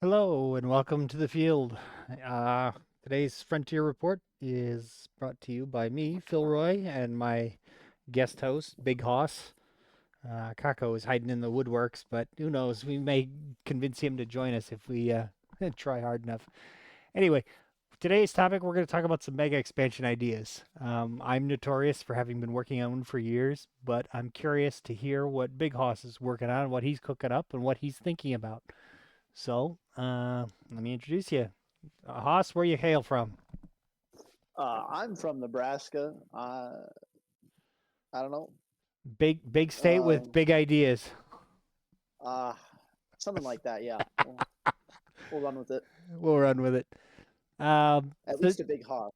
Hello and welcome to the field. Uh, Today's Frontier Report is brought to you by me, Phil Roy, and my guest host, Big Hoss. Kako is hiding in the woodworks, but who knows? We may convince him to join us if we try hard enough. Anyway, today's topic, we're going to talk about some mega expansion ideas. I'm notorious for having been working on one for years, but I'm curious to hear what Big Hoss is working on, what he's cooking up, and what he's thinking about. Let me introduce you. Haas, where you hail from? I'm from Nebraska. I don't know. Big state with Um, big ideas. uh, Something like that. Yeah, we'll run with it. We'll run with it. At So least a big hog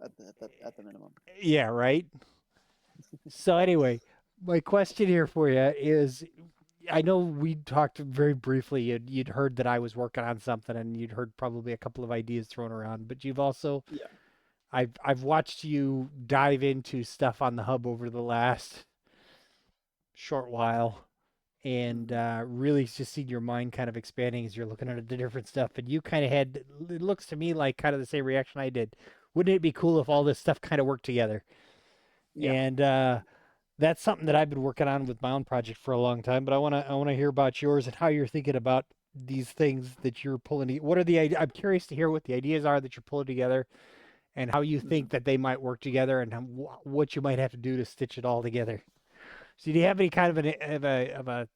at the minimum. yeah, right. So anyway, my question here for you is, I know we talked very briefly. You'd heard that I was working on something, and you'd heard probably a couple of ideas thrown around. But you've also, Yeah. I've watched you dive into stuff on the hub over the last short while, and Hmm. really just seen your mind kind of expanding as you're looking at the different stuff. And you kind of had, it looks to me like kind of the same reaction I did. Wouldn't it be cool if all this stuff kind of worked together? Yeah. And that's something that I've been working on with my own project for a long time. But I want to hear about yours and how you're thinking about these things that you're pulling. What are the I'm curious to hear what the ideas are that you're pulling together and how you Hmm. think that they might work together and what you might have to do to stitch it all together. So, do you have any kind of a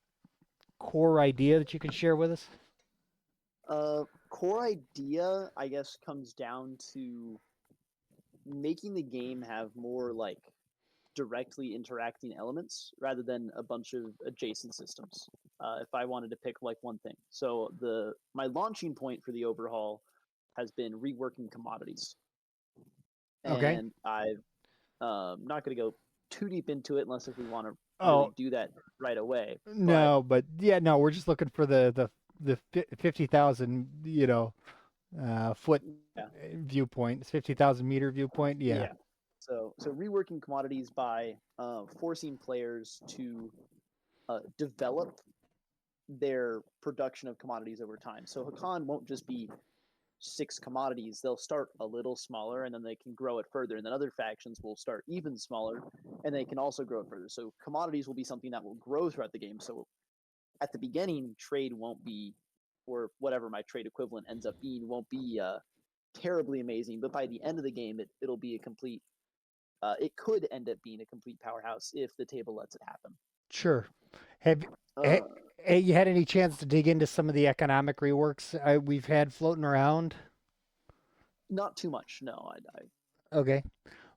core idea that you can share with us? Core idea, I guess, comes down to making the game have more like directly interacting elements rather than a bunch of adjacent systems. If I wanted to pick like one thing, so the my launching point for the overhaul has been reworking commodities, Okay. and I've not going to go too deep into it unless if we want to really Oh, do that right away. But no, but yeah, no, we're just looking for the 50,000, foot yeah, viewpoint. It's 50,000 meter viewpoint. Yeah. yeah. So reworking commodities by forcing players to develop their production of commodities over time. So Hakan won't just be six commodities. They'll start a little smaller and then they can grow it further. And then other factions will start even smaller and they can also grow it further. So commodities will be something that will grow throughout the game. So at the beginning, trade won't be, or whatever my trade equivalent ends up being, won't be terribly amazing. But by the end of the game, it'll be a complete. It could end up being a complete powerhouse if the table lets it happen. Sure. Have Uh, ha- you had any chance to dig into some of the economic reworks we've had floating around? Not too much, no. Okay.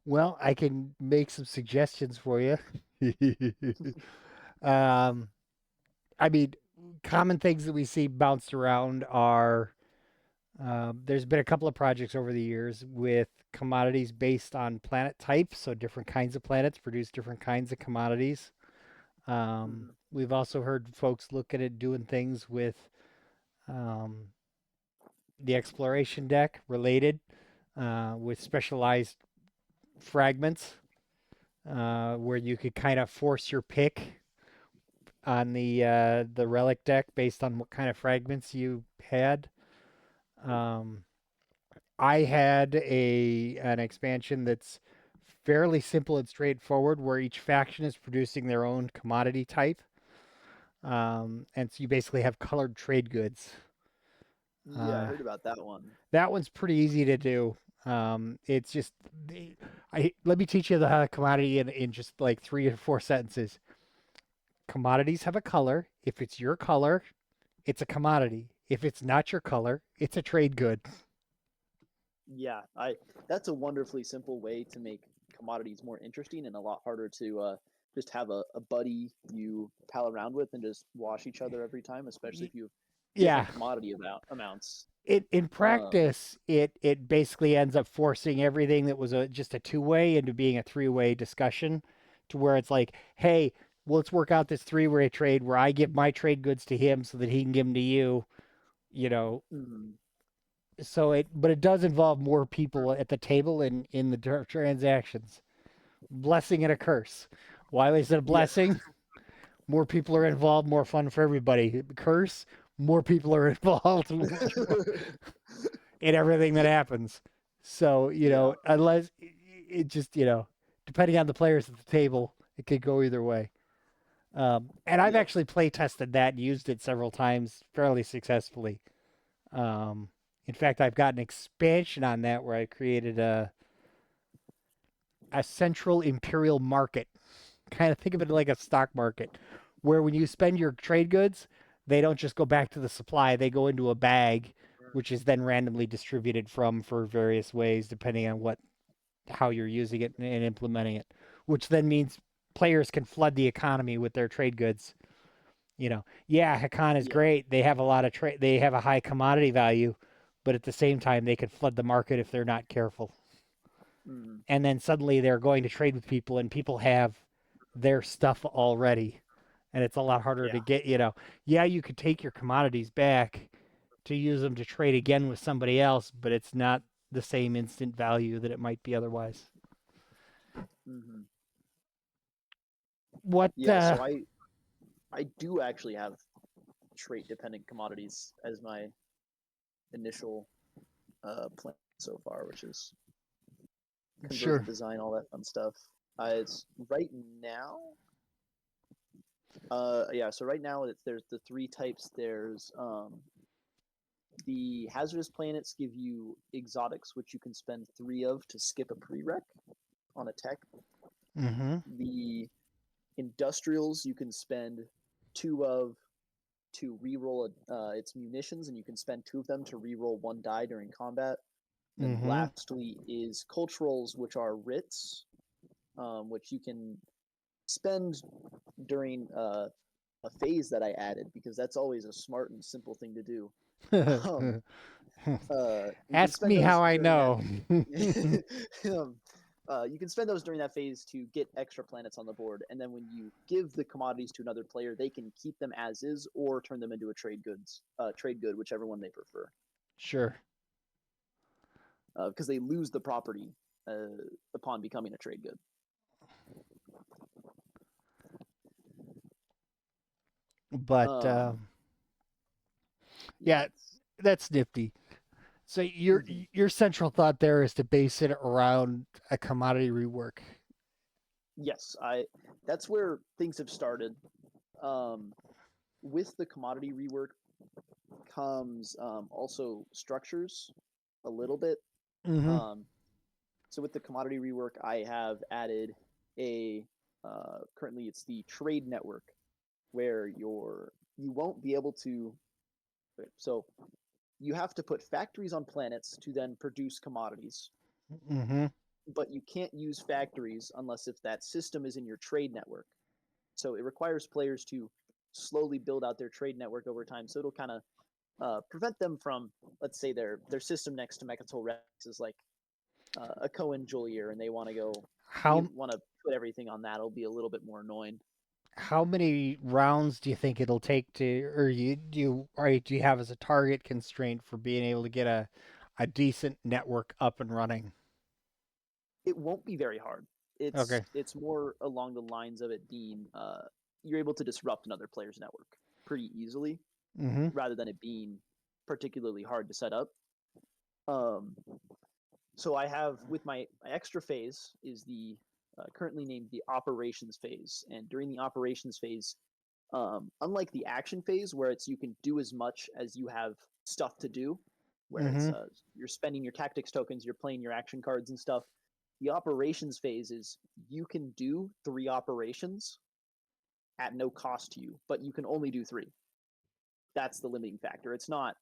Well, I can make some suggestions for you. um, I mean, common things that we see bounced around are there's been a couple of projects over the years with commodities based on planet type, so different kinds of planets produce different kinds of commodities. Mhm. We've also heard folks looking at doing things with um, the exploration deck related with specialized fragments where you could kind of force your pick on the relic deck based on what kind of fragments you had. Um, I had a an expansion that's fairly simple and straightforward, where each faction is producing their own commodity type, and so you basically have colored trade goods. Yeah, I Uh, heard about that one. that one's pretty easy to do. It's just, I let me teach you the commodity in just like 3 or 4 sentences. Commodities have a color. If it's your color, it's a commodity. If it's not your color, it's a trade good. Yeah, I that's a wonderfully simple way to make commodities more interesting and a lot harder to just have a buddy you pal around with and just wash each other every time, especially if you have Yeah, different commodity amounts. in Um, practice, it basically ends up forcing everything that was just a two-way into being a three-way discussion, to where it's like, hey, well, let's work out this three-way trade where I give my trade goods to him so that he can give them to you. You know, mhm. but it does involve more people at the table in the transactions. Blessing and a curse. Why is it a Yeah, blessing? More people are involved, more fun for everybody. Curse, more people are involved in everything that happens. So, Yeah. unless it just, depending on the players at the table, it could go either way. And I've Yep. actually play tested that and used it several times fairly successfully. Um, in fact, I've got an expansion on that where I created a central imperial market. Kind of think of it like a stock market, where when you spend your trade goods, they don't just go back to the supply, they go into a bag, which is then randomly distributed from for various ways, depending on how you're using it and implementing it, which then means players can flood the economy with their trade goods. Yeah, Hakan is Yeah. great. They have a lot of trade. They have a high commodity value, but at the same time, they could flood the market if they're not careful. Mm, And then suddenly they're going to trade with people, and people have their stuff already, and it's a lot harder yeah. to get. Yeah, you could take your commodities back to use them to trade again with somebody else, but it's not the same instant value that it might be otherwise. Hmm. What? Yeah. So I do actually have trait dependent commodities as my initial plan so far, which is conversion Sure. design, all that fun stuff. It's right now. Yeah. So right now, there's the three types. There's the hazardous planets give you exotics, which you can spend three of to skip a prereq on a tech. Mm-hmm. The industrials you can spend two of to reroll its munitions, and you can spend two of them to reroll one die during combat. And then Mm-hmm. lastly is culturals, which are writs, which you can spend during a phase that I added because that's always a smart and simple thing to do. Um, you can Ask spend me those how I during that. know. um, you can spend those during that phase to get extra planets on the board, and then when you give the commodities to another player, they can keep them as is or turn them into a trade good, whichever one they prefer, Sure. because they lose the property upon becoming a trade good. But Um, yeah, yes, that's nifty. So your mm-hmm. your central thought there is to base it around a commodity rework. Yes, I. That's where things have started. Um, with the commodity rework comes also structures a little bit. Mm-hmm. Um, so with the commodity rework, I have added a currently it's the trade network where you won't be able to. So you have to put factories on planets to then produce commodities, Mm-hmm. but you can't use factories unless if that system is in your trade network. So it requires players to slowly build out their trade network over time. So it'll kind of prevent them from, let's say, their system next to Mechatol Rex is like a Cohen Julier, and they want to go, they How want to put everything on that. It'll be a little bit more annoying. how many rounds do you think it'll take to, or do you have as a target constraint for being able to get a decent network up and running? It won't be very hard. Okay. It's more along the lines of it being you're able to disrupt another player's network pretty easily, Mm-hmm. rather than it being particularly hard to set up. Um, so I have with my extra phase is the currently named the operations phase, and during the operations phase, unlike the action phase where it's you can do as much as you have stuff to do, where it's Mm-hmm. you're spending your tactics tokens, you're playing your action cards and stuff. The operations phase is you can do three operations at no cost to you, but you can only do three. That's the limiting factor. It's not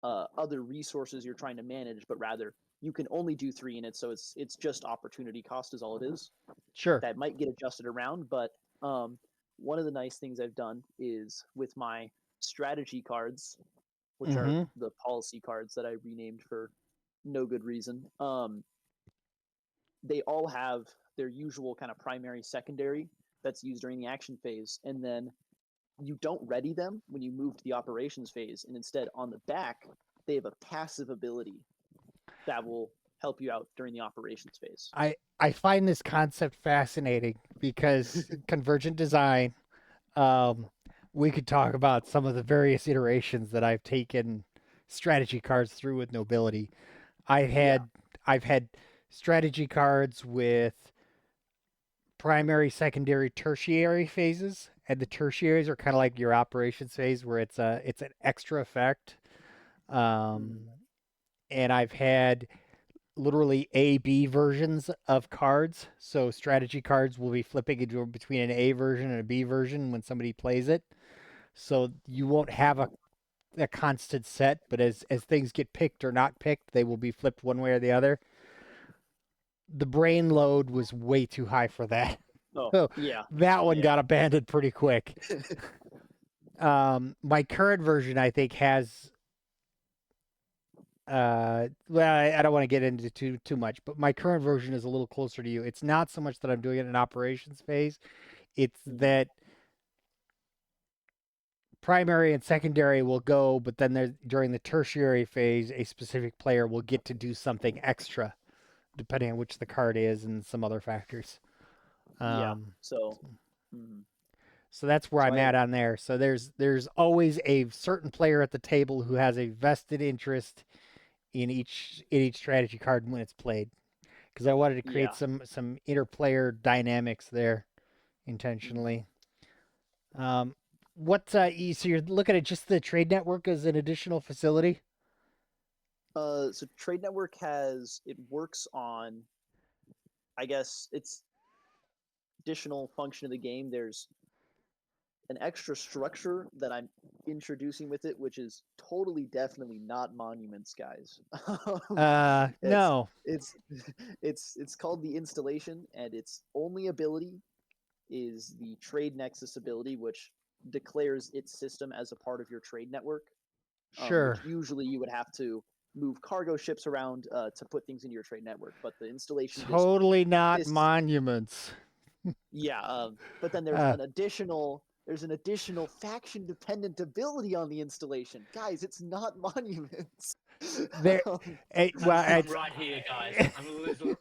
other resources you're trying to manage, but rather you can only do three in it. So it's just opportunity cost is all it is. Sure. That might get adjusted around, but one of the nice things I've done is with my strategy cards, which are Mm-hmm. the policy cards that I renamed for no good reason. They all have their usual kind of primary, secondary that's used during the action phase, and then you don't ready them when you move to the operations phase, and instead on the back they have a passive ability that will help you out during the operations phase. I find this concept fascinating because convergent design, um, we could talk about some of the various iterations that I've taken strategy cards through with nobility. I Yeah. had I've had strategy cards with primary, secondary, tertiary phases, and the tertiaries are kind of like your operations phase, where it's an extra effect. Um, Mhm. and I've had literally A B versions of cards. So strategy cards will be flipping into between an A version and a B version when somebody plays it. So you won't have a constant set, but as things get picked or not picked, they will be flipped one way or the other. The brain load was way too high for that. Oh, So yeah. that one Yeah. got abandoned pretty quick. My current version, I think, has well, I don't want to get into too much, but my current version is a little closer to you. It's not so much that I'm doing it in operations phase; it's Mhm. that primary and secondary will go, but then there, during the tertiary phase, a specific player will get to do something extra, depending on which the card is and some other factors. Yeah. Um, So, mhm. so that's where So I'm I at on there. So there's always a certain player at the table who has a vested interest in each strategy card when it's played, because I wanted to create yeah. some interplayer dynamics there Mhm. intentionally. Um, so you're looking at just the trade network as an additional facility? So Trade Network it works on, I guess it's additional function of the game. There's an extra structure that I'm introducing with it, which is totally definitely not monuments, guys. it's No. it's it's called the installation, and its only ability is the Trade Nexus ability, which declares its system as a part of your trade network. Which Sure. usually you would have to move cargo ships around to put things into your trade network. But the installation Totally not this monuments. yeah, but then Uh, there's an additional faction dependent ability on the installation. Guys, it's not monuments. there. um, Well, I'm it's. right here, guys. I'm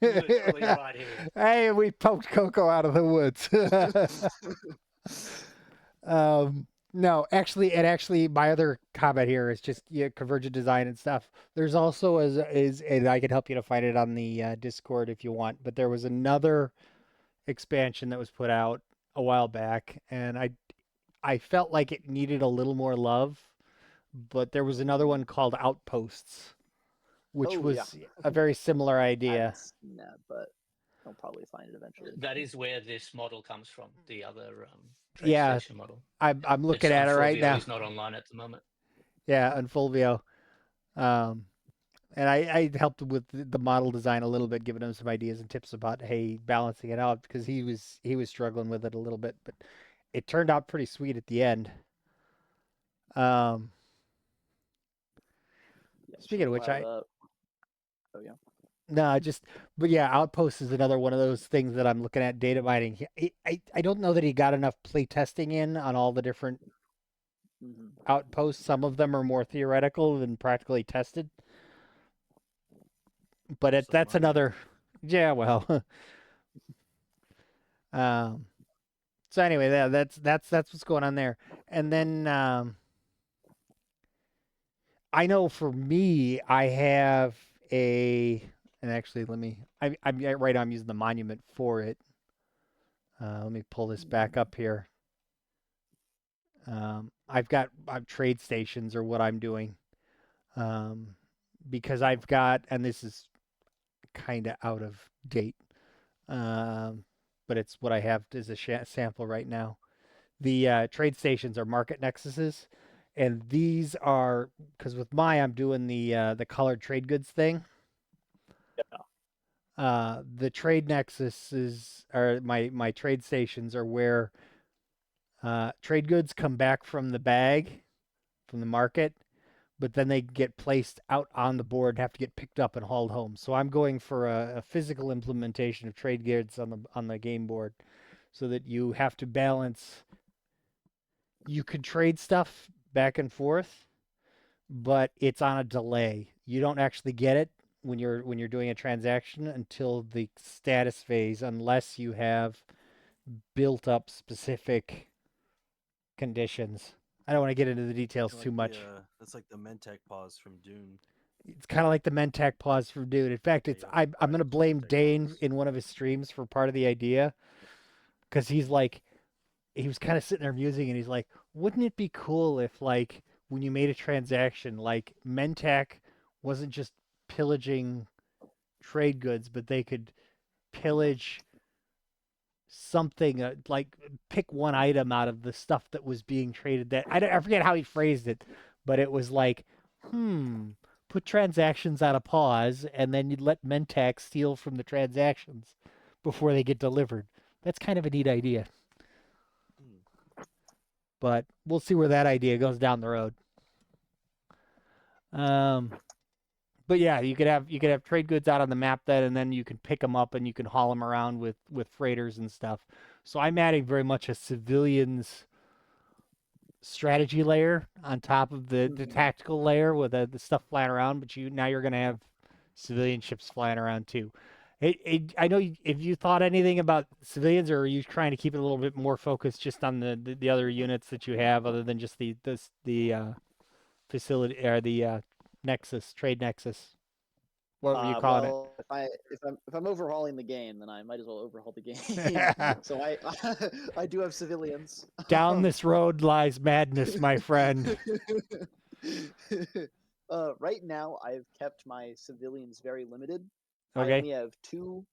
literally right here. Hey, we poked Coco out of the woods. um, no, actually, my other comment here is just yeah, convergent design and stuff. There's also and I can help you to find it on the Discord if you want. But there was another expansion that was put out a while back, and I felt like it needed a little more love. But there was another mhm. one called Outposts, which Oh yeah, was a very similar I idea. haven't seen that, but I'll probably find it eventually. That is where this model comes from, the other trade Yeah, station model. I'm It's looking on at it right Fulvio, now. is not online at the moment. Yeah, on Fulvio. Um, and I helped with the model design a little bit, giving him some ideas and tips about hey balancing it out because he was struggling with it a little bit, but it turned out pretty sweet at the end. Um, Yeah, speaking so of which, while oh yeah. no, just but yeah, Outpost is another one of those things that I'm looking at data mining. I don't know that he got enough play testing in on all the different Hmm. outposts. Some of them are more theoretical than practically tested, but Just like that's monuments. another. Yeah, well, um, so anyway, that's what's going on there. And then I know for me, I have a, and actually, I'm right now. I'm using the monument for it. Let me pull this back up here. I've trade stations or what I'm doing um, because I've got, and this is kind of out of date, um, but it's what I have as a sample right now. The trade stations are market nexuses, and these are because with I'm doing the colored trade goods thing. The trade nexuses are my trade stations are where trade goods come back from the bag from the market, but then they get placed out on the board and have to get picked up and hauled home. So I'm going for a physical implementation of trade goods on the game board, so that you have to balance. You could trade stuff back and forth, but it's on a delay. You don't actually get it when you're doing a transaction until the status phase, unless you have built up specific conditions. I don't want to get into the details Kinda too like much. That's like the Mentec pause from Dune. It's kind of like the Mentec pause for Dude. In fact, Yeah, it's you have to I'm press gonna the blame Mentec Dane pause. in one of his streams for part of the idea because he was kind of sitting there musing and he's like, wouldn't it be cool if like when you made a transaction, like Mentec wasn't just pillaging trade goods, but they could pillage something like pick one item out of the stuff that was being traded. That I forget how he phrased it, but it was like, put transactions on a pause, and then you'd let Mentec steal from the transactions before they get delivered. That's kind of a neat idea, Hmm. but we'll see where that idea goes down the road. But yeah, you could have trade goods out on the map then, and then you can pick them up and you can haul them around with freighters and stuff. So I'm adding very much a civilians strategy layer on top of the Mhm. tactical layer with the stuff flying around. But now you're gonna have civilian ships flying around too. I know if you thought anything about civilians, or are you trying to keep it a little bit more focused just on the other units that you have, other than just the facility or the Nexus trade Nexus? What were you calling it? Well, if I'm overhauling the game, then I might as well overhaul the game. So I do have civilians. Down this road lies madness, my friend. Right now, I've kept my civilians very limited. I Okay. only have two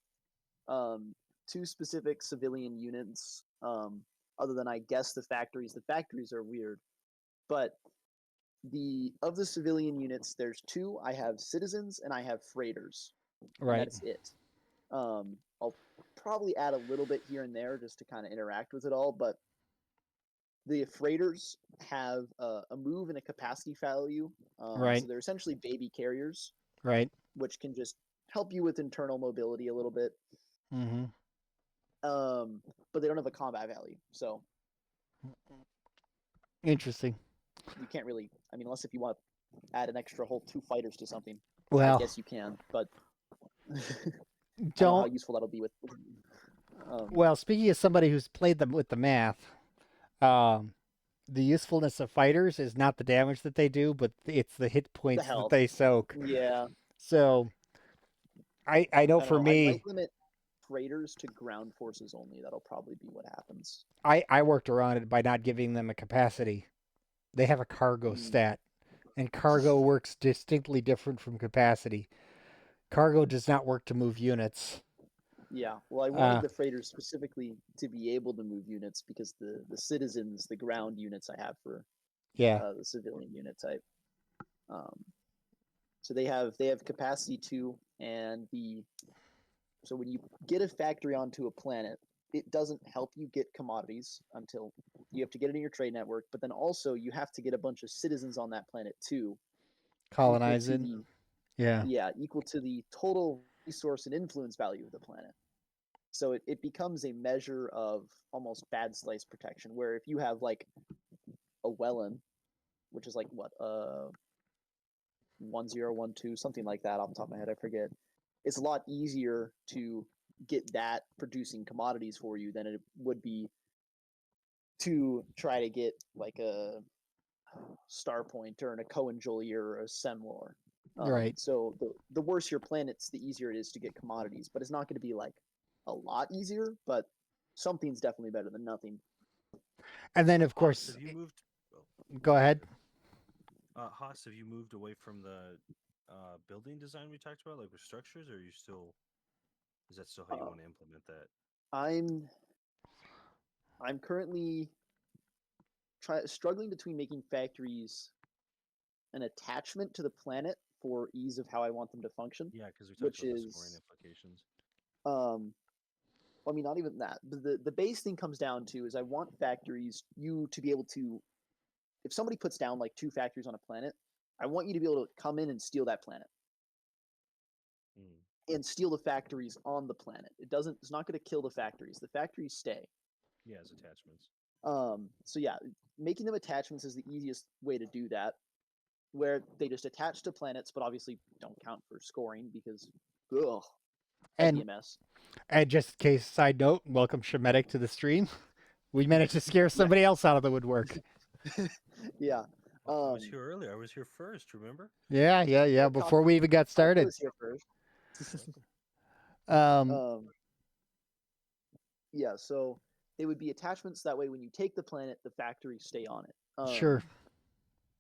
specific civilian units. Other than I guess the factories. The factories are weird, but of the civilian units, there's two. I have citizens and I have freighters, and Right. that's it. I'll probably add a little bit here and there just to kind of interact with it all, but the freighters have a move and a capacity value. Right. So they're essentially baby carriers, Right. which can just help you with internal mobility a little bit. Mm-hmm. But they don't have a combat value, so Interesting. you can't really. I mean, unless if you want to add an extra whole two fighters to something, I Well, guess you can. But I don't know how don't. useful that'll be with. Well, speaking of somebody who's played them with the math, um, the usefulness of fighters is not the damage that they do, but it's the hit The points that health. they soak. Yeah, So I know I don't for know. I me, might limit freighters to ground forces only. That'll probably be what happens. I worked around it by not giving them a capacity. They have a cargo Mm, stat, and cargo works distinctly different from capacity. Cargo does not work to move units. yeah. Well, I Uh, wanted the freighters specifically to be able to move units because the citizens, the ground units I have for yeah, the civilian unit type. Um, so they have capacity too, and so when you get a factory onto a planet, it doesn't help you get commodities until you have to get it in your trade network. But then also you have to get a bunch of citizens on that planet too, equal to colonizing. the Yeah, equal to the total resource and influence value of the planet. So it becomes a measure of almost bad slice protection, where if you have like a Wellen, which is like what 1012, something like that off the top of my head, I forget. It's a lot easier to get that producing commodities for you than it would be to try to get like a Starpoint or a Cohen Jolier or a Semlor. right. So the worse your planets, the easier it is to get commodities. But it's not going to be like a lot easier, but something's definitely better than nothing. And then of Haas, course, have you moved? go ahead. Haas, have you moved away from the building design we talked about, like with structures, or are you still? Is that still how you Uh, want to implement that? I'm currently struggling between making factories an attachment to the planet for ease of how I want them to function, Yeah, because we talked which about the scoring is implications. I mean, not even that. The base thing comes down to is I want factories you to be able to, if somebody puts down like two factories on a planet, I want you to be able to come in and steal that planet and steal the factories on the planet. It's not going to kill the factories. The factories stay. Yeah, as attachments. So yeah, making them attachments is the easiest way to do that, where they just attach to planets, but obviously don't count for scoring because, ugh, that'd be a And mess. and just in case side note, welcome Shemetic to the stream. We managed to scare somebody else out of the woodwork. Yeah. I was Um, here earlier. I was here first. Remember? Yeah. Before we even got I started. was here first. Um, Um, yeah, so they would be attachments. That way, when you take the planet, the factories stay on it. sure.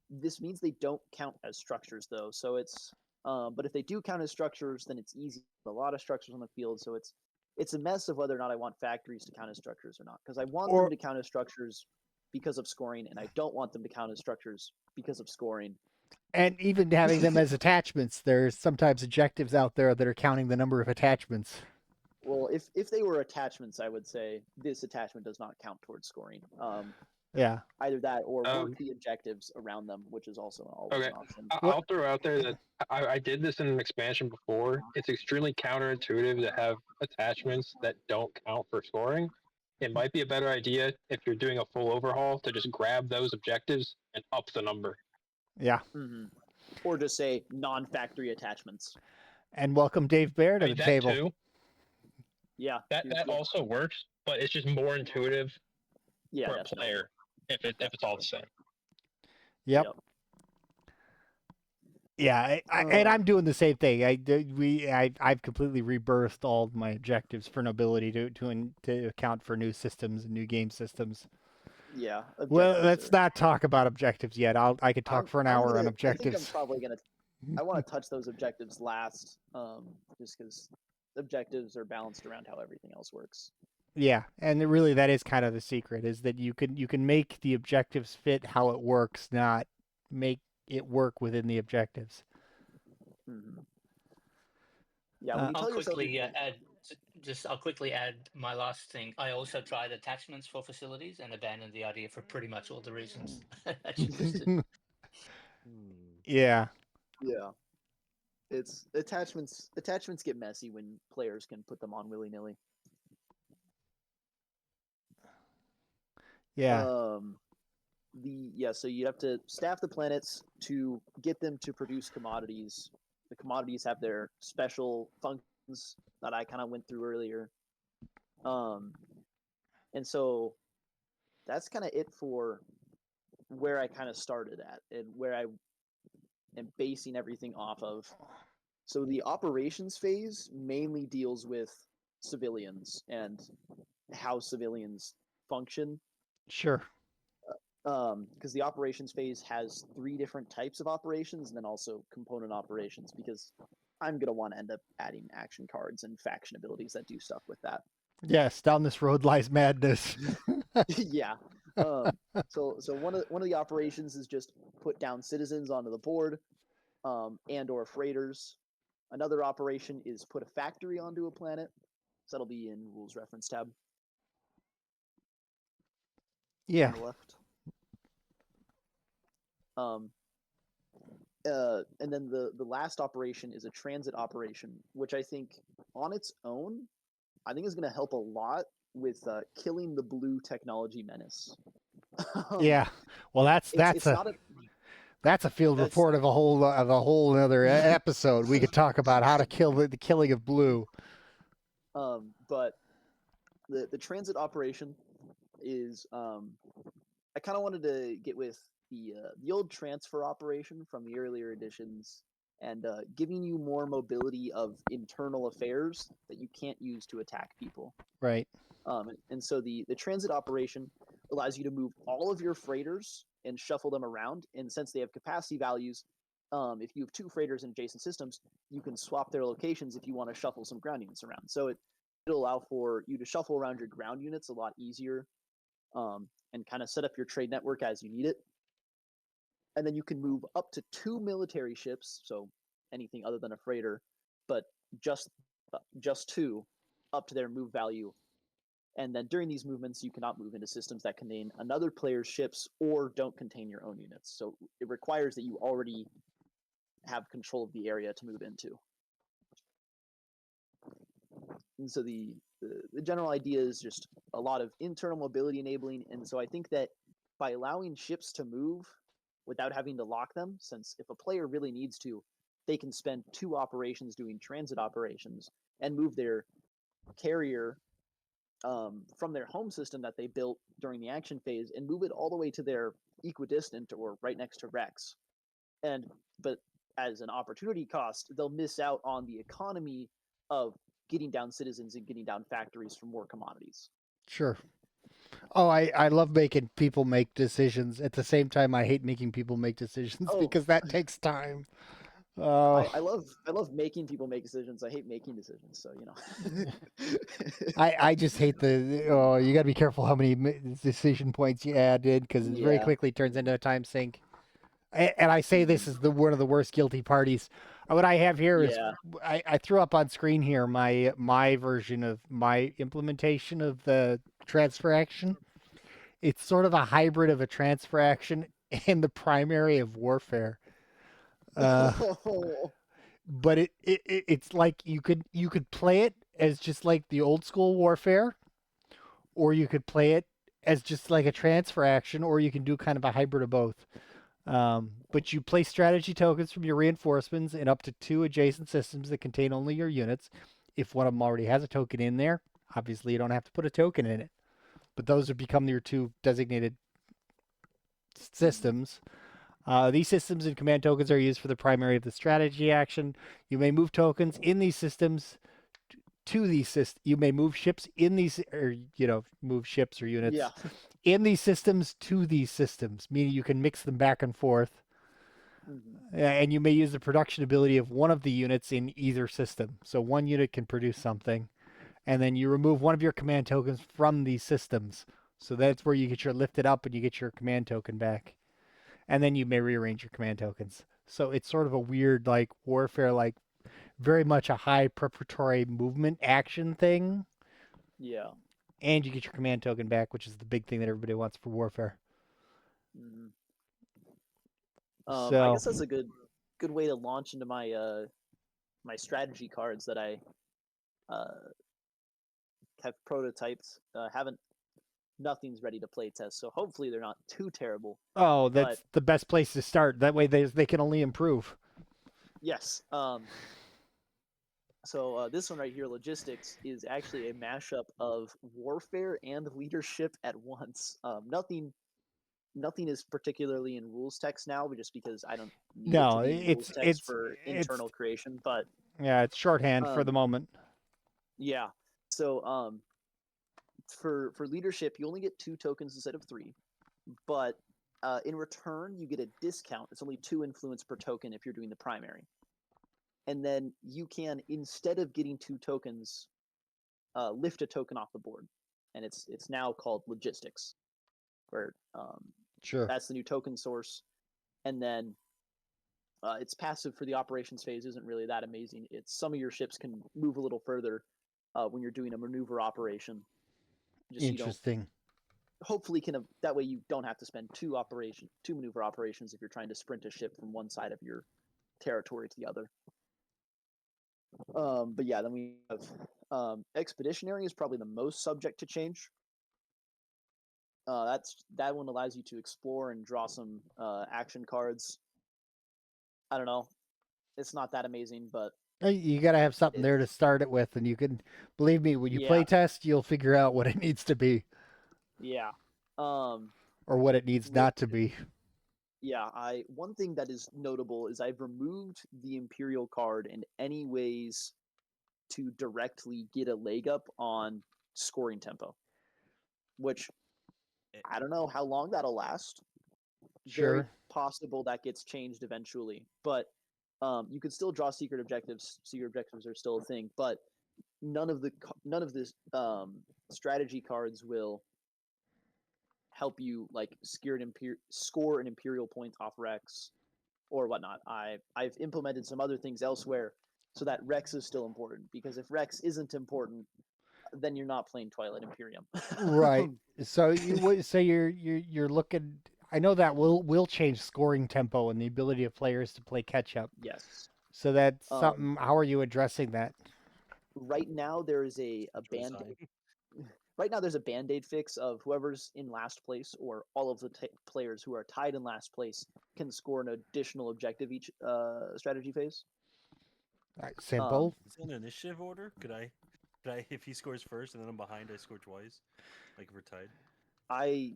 This means they don't count as structures, though. So it's, but if they do count as structures, then it's easy. A lot of structures on the field, so it's a mess of whether or not I want factories to count as structures or not. Because I want Or- them to count as structures because of scoring, and I don't want them to count as structures because of scoring. And even having them as attachments, there's sometimes objectives out there that are counting the number of attachments. Well, if they were attachments, I would say this attachment does not count towards scoring. Yeah. Either that or work Um, the objectives around them, which is also always Okay. an option. I'll throw out there that I did this in an expansion before. It's extremely counterintuitive to have attachments that don't count for scoring. It might be a better idea if you're doing a full overhaul to just grab those objectives and up the number. Yeah. Hmm. Or just say non-factory attachments. And welcome Dave Bear to I the mean, that table. too. Yeah, That yeah, also works, but it's just more intuitive yeah, for a definitely. player if it's all the same. Yep. Yep. Yeah, and I'm doing the same thing. I've completely rebirthed all of my objectives for nobility to account for new systems and new game systems. Yeah. Well, objectives let's are- not talk about objectives yet. I could talk for an hour on I think I'm objectives. probably gonna. I want to touch those objectives last, just because objectives are balanced around how everything else works. Yeah, and really that is kind of the secret is that you can make the objectives fit how it works, not make it work within the objectives. Hmm. Yeah, when you I'll tell yourself quickly you can- I'll quickly add my last thing. I also tried attachments for facilities and abandoned the idea for pretty much all the reasons that you listed. Yeah. yeah, it's attachments. Attachments get messy when players can put them on willy nilly. Yeah. So you have to staff the planets to get them to produce commodities. The commodities have their special functions that I kind of went through earlier. And so that's kind of it for where I kind of started at and where I am basing everything off of. So the operations phase mainly deals with civilians and how civilians function. Sure. Because the operations phase has 3 different types of operations and then also component operations, because I'm going to want to end up adding action cards and faction abilities that do stuff with that. Yes, down this road lies madness. Yeah. So one of the operations is just put down citizens onto the board, and or freighters. Another operation is put a factory onto a planet. So that'll be in rules reference tab Yeah. on the left. And then the last operation is a transit operation, which I think on its own, I think is going to help a lot with killing the blue technology menace. Yeah. Well, that's it's not a that's a field that's- report of a whole other episode. We could talk about how to kill the killing of blue. but the transit operation is I kind of wanted to get with the old transfer operation from the earlier editions and giving you more mobility of internal affairs that you can't use to attack people. Right. And so the transit operation allows you to move all of your freighters and shuffle them around. And since they have capacity values, if you have 2 freighters in adjacent systems, you can swap their locations if you want to shuffle some ground units around. So it'll allow for you to shuffle around your ground units a lot easier, and kind of set up your trade network as you need it. And then you can move up to 2 military ships, so anything other than a freighter, but just 2 up to their move value. And then during these movements, you cannot move into systems that contain another player's ships or don't contain your own units. So it requires that you already have control of the area to move into. And so the general idea is just a lot of internal mobility enabling. And so I think that by allowing ships to move without having to lock them, since if a player really needs to, they can spend 2 operations doing transit operations and move their carrier from their home system that they built during the action phase and move it all the way to their equidistant or right next to Rex. But as an opportunity cost, they'll miss out on the economy of getting down citizens and getting down factories for more commodities. Sure. Oh, I love making people make decisions. At the same time, I hate making people make decisions Oh. because that takes time. I Oh, love making people make decisions. I hate making decisions. So I just hate oh, you got to be careful how many decision points you add in because it very Yeah. quickly turns into a time sink. And I say this is one of the worst guilty parties. What I have here is Yeah. I threw up on screen here my version of my implementation of the transfer action. It's sort of a hybrid of a transfer action and the primary of warfare. Uh, but it's like you could play it as just like the old school warfare, or you could play it as just like a transfer action, or you can do kind of a hybrid of both. But you place strategy tokens from your reinforcements in up to 2 adjacent systems that contain only your units. If one of them already has a token in there, obviously you don't have to put a token in it. But those have become your 2 designated systems. These systems and command tokens are used for the primary of the strategy action. You may move tokens in these systems to these systems. You may move ships in these, or move ships or units Yeah. in these systems to these systems, meaning you can mix them back and forth. And you may use the production ability of one of the units in either system. So one unit can produce something, and then you remove one of your command tokens from these systems. So that's where you get your lifted up and you get your command token back. And then you may rearrange your command tokens. So it's sort of a weird, like, warfare, like, very much a high preparatory movement action thing. Yeah. And you get your command token back, which is the big thing that everybody wants for warfare. I So guess that's a good way to launch into my my strategy cards that I have prototyped. Nothing's ready to play test, so hopefully they're not too terrible. that's but the best place to start. That way they can only improve. yes. So this one right here, logistics, is actually a mashup of warfare and leadership at once. Nothing is particularly in rules text now, but just because I don't need it to be in rules text for internal creation. But yeah, it's shorthand for the moment. Yeah. So for leadership, you only get 2 tokens instead of 3, but in return you get a discount. It's only 2 influence per token if you're doing the primary. And then you can, instead of getting 2 tokens, lift a token off the board, and it's now called logistics, where Sure. that's the new token source. And then its passive for the operations phase isn't really that amazing. It's some of your ships can move a little further when you're doing a maneuver operation. Just Interesting. Hopefully that way you don't have to spend 2 maneuver operations if you're trying to sprint a ship from one side of your territory to the other. But yeah, then we have expeditionary is probably the most subject to change. That one allows you to explore and draw some action cards. I don't know, it's not that amazing, but You got to have something there to start it with, and you can believe me, when you play test, you'll figure out what it needs to be. Yeah. Or what it needs not to be. Yeah, one thing that is notable is I've removed the Imperial card in any ways to directly get a leg up on scoring tempo, which I don't know how long that'll last. Very Sure. possible that gets changed eventually, but you can still draw secret objectives. Secret objectives are still a thing, but none of this strategy cards will help you like score an Imperial point off Rex or whatnot. I've implemented some other things elsewhere so that Rex is still important, because if Rex isn't important, then you're not playing Twilight Imperium. Right. So you're looking. I know that will change scoring tempo and the ability of players to play catch up. Yes. So that's something. How are you addressing that? Right now there is a band-aid. Right now there's a band-aid fix of whoever's in last place, or all of the players who are tied in last place, can score an additional objective each strategy phase. All right, simple. Is it an initiative order? Could I if he scores first and then I'm behind, I score twice, like if we're tied. I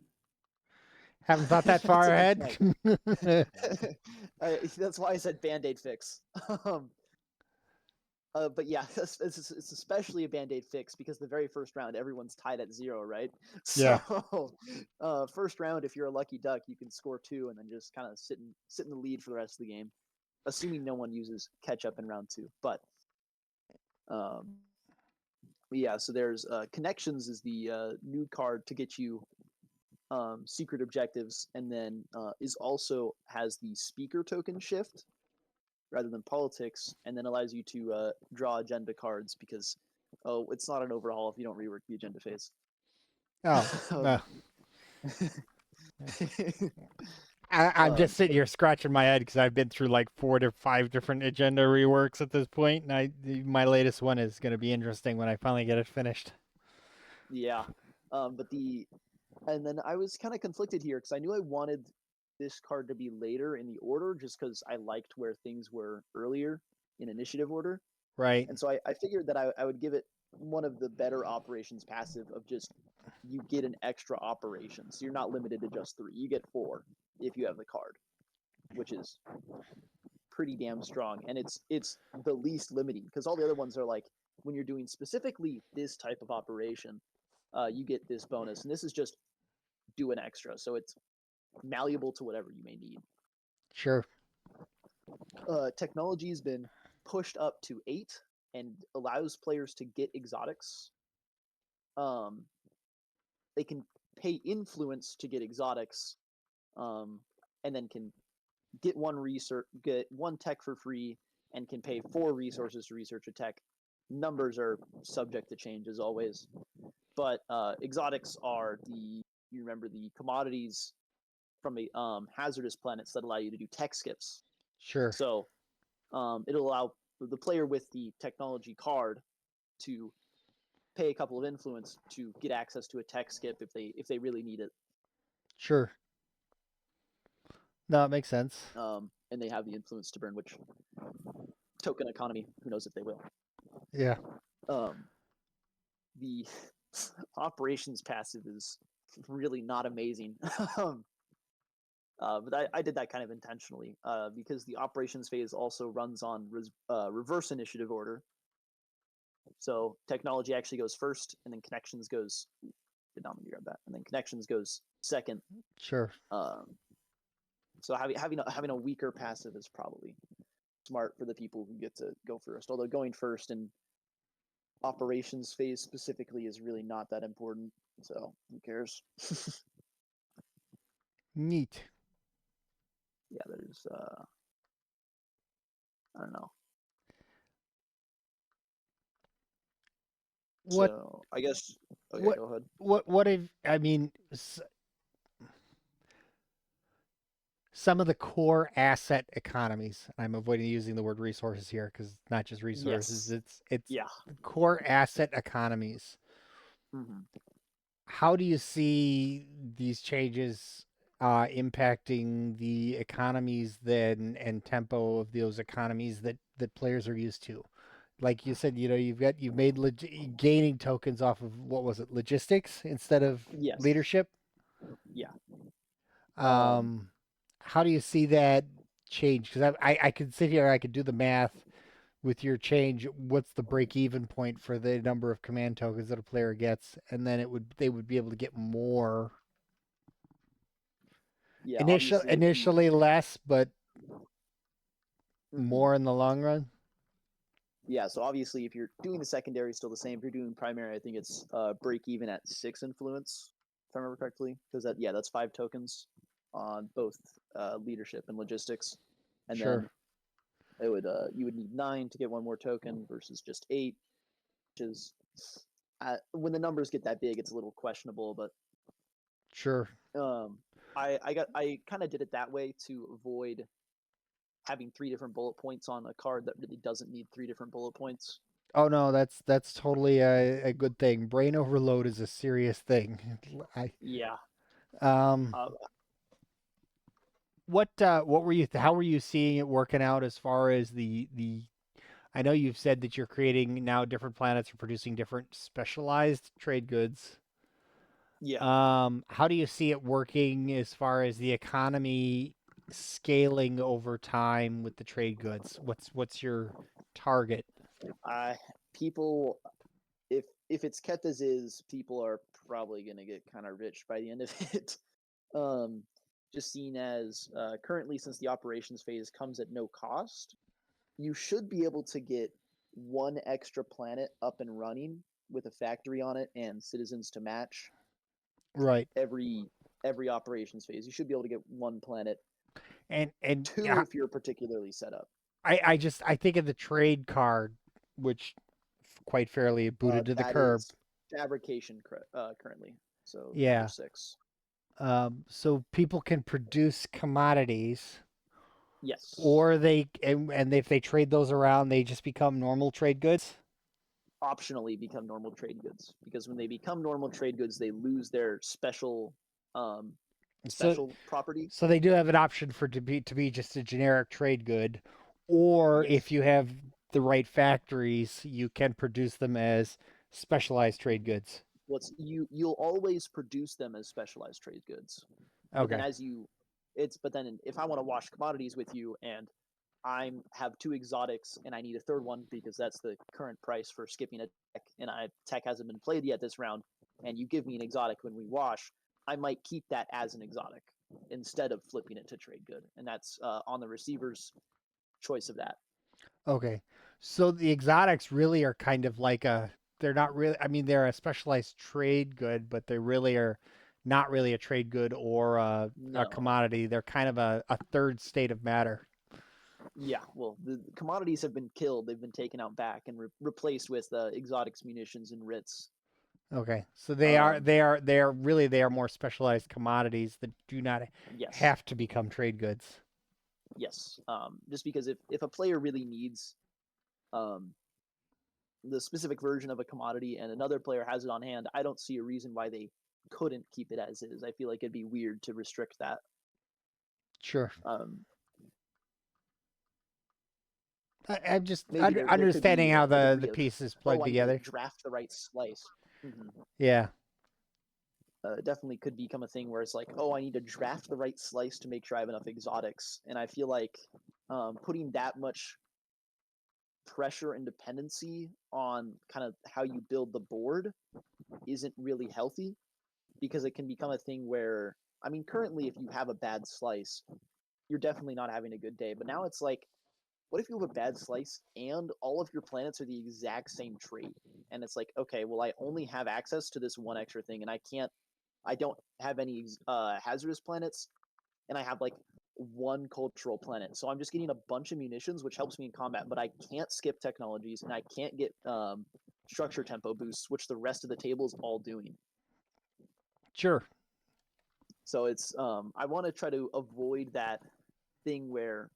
Haven't thought that far That's a ahead. good that's why I said Band-Aid fix. Um, but yeah, it's especially a Band-Aid fix because the very first round everyone's tied at 0, right? Yeah. So, first round, if you're a lucky duck, you can score 2 and then just kind of sit in the lead for the rest of the game, assuming no one uses catch up in round 2. But yeah, so there's connections is the new card to get you secret objectives, and then is also has the speaker token shift rather than politics, and then allows you to draw agenda cards because it's not an overhaul if you don't rework the agenda phase. Oh, Um, I'm just sitting here scratching my head because I've been through like 4 to 5 different agenda reworks at this point, and my latest one is going to be interesting when I finally get it finished. Yeah, and then I was kind of conflicted here because I knew I wanted this card to be later in the order just because I liked where things were earlier in initiative order. Right. And so I figured that I would give it one of the better operations passive of just you get an extra operation. So you're not limited to just 3. You get 4 if you have the card, which is pretty damn strong. And it's the least limiting because all the other ones are like when you're doing specifically this type of operation, you get this bonus. And this is just do an extra. So it's malleable to whatever you may need. Sure. Technology has been pushed up to 8 and allows players to get exotics. They can pay influence to get exotics, and then can get one tech for free, and can pay 4 resources to research a tech. Numbers are subject to change as always, but exotics are you remember the commodities from the hazardous planets that allow you to do tech skips. Sure. So it'll allow the player with the technology card to pay a couple of influence to get access to a tech skip if they really need it. Sure. No, it makes sense. And they have the influence to burn, which token economy, who knows if they will. Yeah. The operations passive is really not amazing. But I did that kind of intentionally because the operations phase also runs on reverse initiative order. So technology actually goes first, and then connections goes. Did not mean to grab that, and then connections goes second. Sure. So having a weaker passive is probably smart for the people who get to go first. Although going first in operations phase specifically is really not that important. So who cares? Neat. Yeah, there's I don't know. What So I guess okay, what go ahead. what if I mean some of the core asset economies. I'm avoiding using the word resources here because it's not just resources. Yes. It's Yeah. core asset economies. Mm-hmm. How do you see these changes impacting the economies then and tempo of those economies that players are used to? Like you said, you've made gaining tokens off of what was it, logistics instead of Yes. leadership. Yeah. How do you see that change? Because I could sit here, I could do the math with your change. What's the break even point for the number of command tokens that a player gets, and then they would be able to get more. Yeah. Obviously, if you- Initially less, but Mhm. more in the long run. Yeah. So obviously, if you're doing the secondary, still the same. If you're doing primary, I think it's break even at 6 influence, if I remember correctly. Because that's 5 tokens on both leadership and logistics, and Sure. then it would you would need 9 to get one more token versus just 8, which is when the numbers get that big, it's a little questionable. But Sure. I kind of did it that way to avoid having 3 different bullet points on a card that really doesn't need 3 different bullet points. Oh no, that's totally a good thing. Brain overload is a serious thing. Yeah. Um, what were you? How were you seeing it working out as far as the I know you've said that you're creating now different planets are producing different specialized trade goods. Yeah. How do you see it working as far as the economy scaling over time with the trade goods? What's your target? I people if it's kept as is, people are probably gonna get kind of rich by the end of it. Um, just seen as currently, since the operations phase comes at no cost, you should be able to get one extra planet up and running with a factory on it and citizens to match Right. every operations phase. You should be able to get one planet, And two yeah, if you're particularly set up. I think of the trade card, which quite fairly booted to the That curb. is fabrication currently, so number Yeah. 6. So people can produce commodities, Yes. or and if they trade those around, they just become normal trade goods. Optionally become normal trade goods, because when they become normal trade goods, they lose their um So special property. so they do have an option for to be just a generic trade good, or if Yes. you have the right factories, you can produce them as specialized trade goods. You'll always produce them as specialized trade goods, but then Okay. if I want to wash commodities with you and I have 2 exotics and I need a third one because that's the current price for skipping a tech, and tech hasn't been played yet this round, and you give me an exotic when we wash, I might keep that as an exotic instead of flipping it to trade good, and that's on the receiver's choice of that. Okay. So the exotics really are kind of like they're not really, I mean, they're a specialized trade good, but they really are not really a trade good or a No. commodity. They're kind of a third state of matter. Yeah, well, the commodities have been killed. They've been taken out back and replaced with exotics, munitions, and writs. Okay. So Um, they are more specialized commodities that do not yes, have to become trade goods. yes. Just because if a player really needs um, the specific version of a commodity and another player has it on hand, I don't see a reason why they couldn't keep it as is. I feel like it'd be weird to restrict that. Sure. Um, I'm just maybe there could understanding be how a the degree of, pieces oh, plug I need to together. draft the right slice. Mhm. Yeah. Definitely could become a thing where it's like, oh, I need to draft the right slice to make sure I have enough exotics. And I feel like putting that much pressure and dependency on kind of how you build the board isn't really healthy, because it can become a thing where, I mean, currently, if you have a bad slice, you're definitely not having a good day. But now it's like, what if you have a bad slice and all of your planets are the exact same trait? And it's like, okay, well, I only have access to this one extra thing, and I don't have any hazardous planets, and I have like one cultural planet. So I'm just getting a bunch of munitions, which helps me in combat, but I can't skip technologies and I can't get structure tempo boosts, which the rest of the table is all doing. Sure. So it's I want to try to avoid that thing where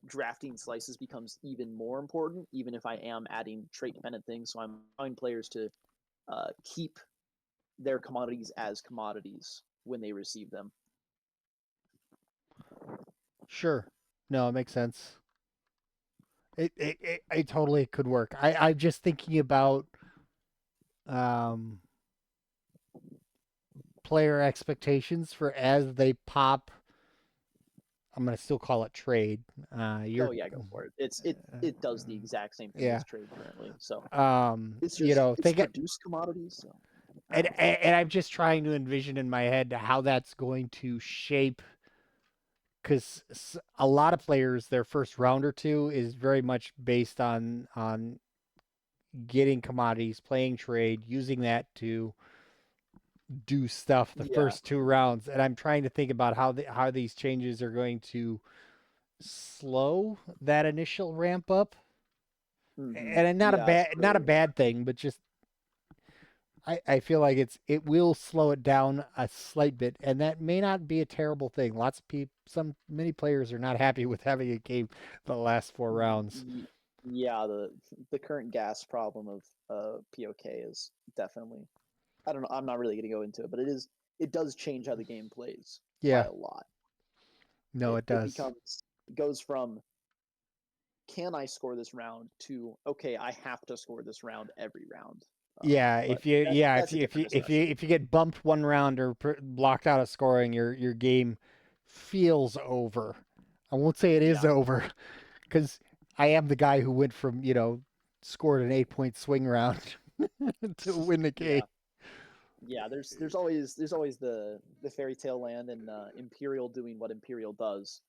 drafting slices becomes even more important, even if I am adding trait dependent things. So I'm allowing players to keep their commodities as commodities when they receive them. Sure. No, it makes sense. It totally could work. I'm just thinking about um, player expectations for as they pop. I'm gonna still call it trade. You're Oh yeah, go for it. It does the exact same thing yeah. as trade currently. So it's You just know, it's think it, produced commodities. So and I'm just trying to envision in my head how that's going to shape because a lot of players their first round or two is very much based on getting commodities, playing trade, using that to do stuff the yeah, first two rounds, and I'm trying to think about how these changes are going to slow that initial ramp up, and yeah. not a So bad thing, but just I feel like it will slow it down a slight bit, and that may not be a terrible thing. Lots of people, many players are not happy with having a game the last four rounds. yeah, the current gas problem of POK is definitely, I don't know. I'm not really going to go into it, but it does change how the game plays by Yeah, a lot. no, it It does. becomes it goes from can I score this round to okay, I have to score this round every round. Yeah, But if you that- yeah that's a different if discussion. you get bumped one round or blocked out of scoring, your game feels over. I won't say it is Yeah. over because I am the guy who went from scored an 8-point swing round to win the game. Yeah, there's always the fairy tale land and Imperial doing what Imperial does,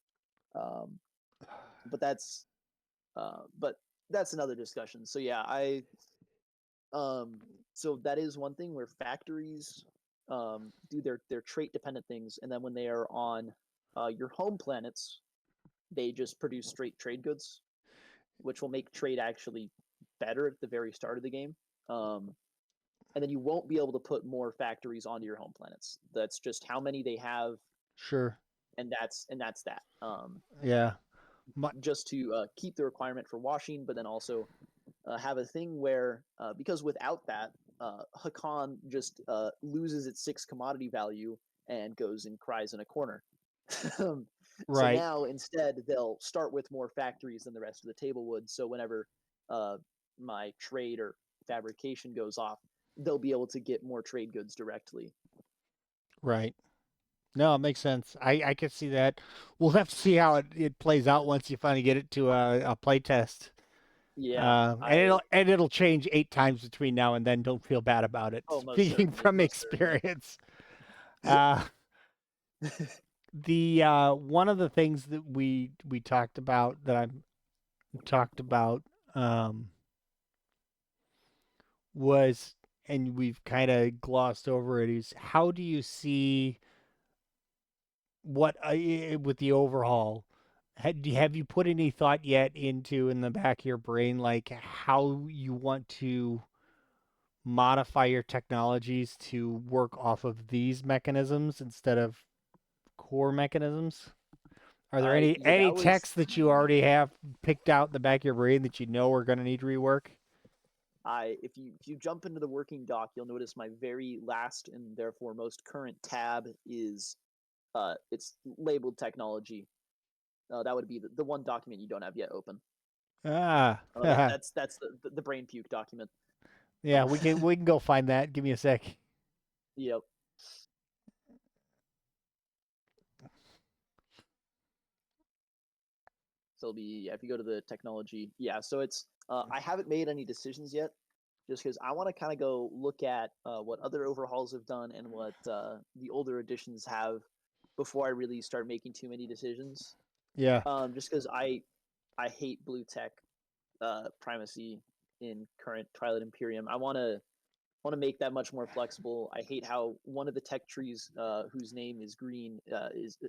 but that's another discussion. So yeah, so that is one thing where factories do their trait dependent things, and then when they are on your home planets, they just produce straight trade goods, which will make trade actually better at the very start of the game. And then you won't be able to put more factories onto your home planets. That's just how many they have, Sure. and that's that. Yeah. My, Just to keep the requirement for washing, but then also have a thing where because without that, Hakan just loses its 6 commodity value and goes and cries in a corner. So right. now instead they'll start with more factories than the rest of the table would. So whenever my trade or fabrication goes off, they'll be able to get more trade goods directly. Right. No, it makes sense. I can see that. We'll have to see how it plays out once you finally get it to a play test. Yeah, And it'll change 8 times between now and then. Don't feel bad about it. Oh, most Speaking certainly, from most certainly. experience. The one of the things that we talked about that I talked about was, and we've kind of glossed over it, is how do you see what with the overhaul? Have you put any thought yet into in the back of your brain, like how you want to modify your technologies to work off of these mechanisms instead of core mechanisms? Are there any Yeah, that was texts that you already have picked out in the back of your brain that you know are going to need rework? if you jump into the working doc, you'll notice my very last and therefore most current tab is it's labeled technology. That would be the one document you don't have yet open. Ah, That's the brain puke document. yeah, we can go find that. Give me a sec. Yep. So it'll be if you go to the technology, yeah. So it's I haven't made any decisions yet, just because I want to kind of go look at what other overhauls have done and what the older editions have before I really start making too many decisions. Yeah. Just because I hate blue tech primacy in current Twilight Imperium. I want to make that much more flexible. I hate how one of the tech trees whose name is green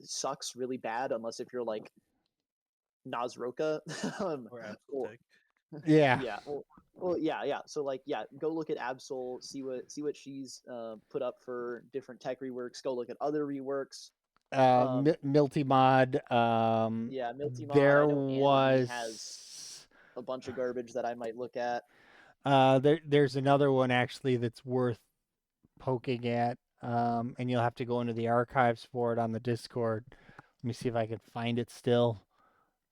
sucks really bad unless if you're like Nazroka. Or Absol or, Tech. Yeah. yeah. Well, yeah. So like, yeah, go look at Absol, see what she's put up for different tech reworks. Go look at other reworks. Miltimod. Yeah, Miltimod. There I know Andy has was a bunch of garbage that I might look at. there's another one actually that's worth poking at. And you'll have to go into the archives for it on the Discord. Let me see if I can find it still.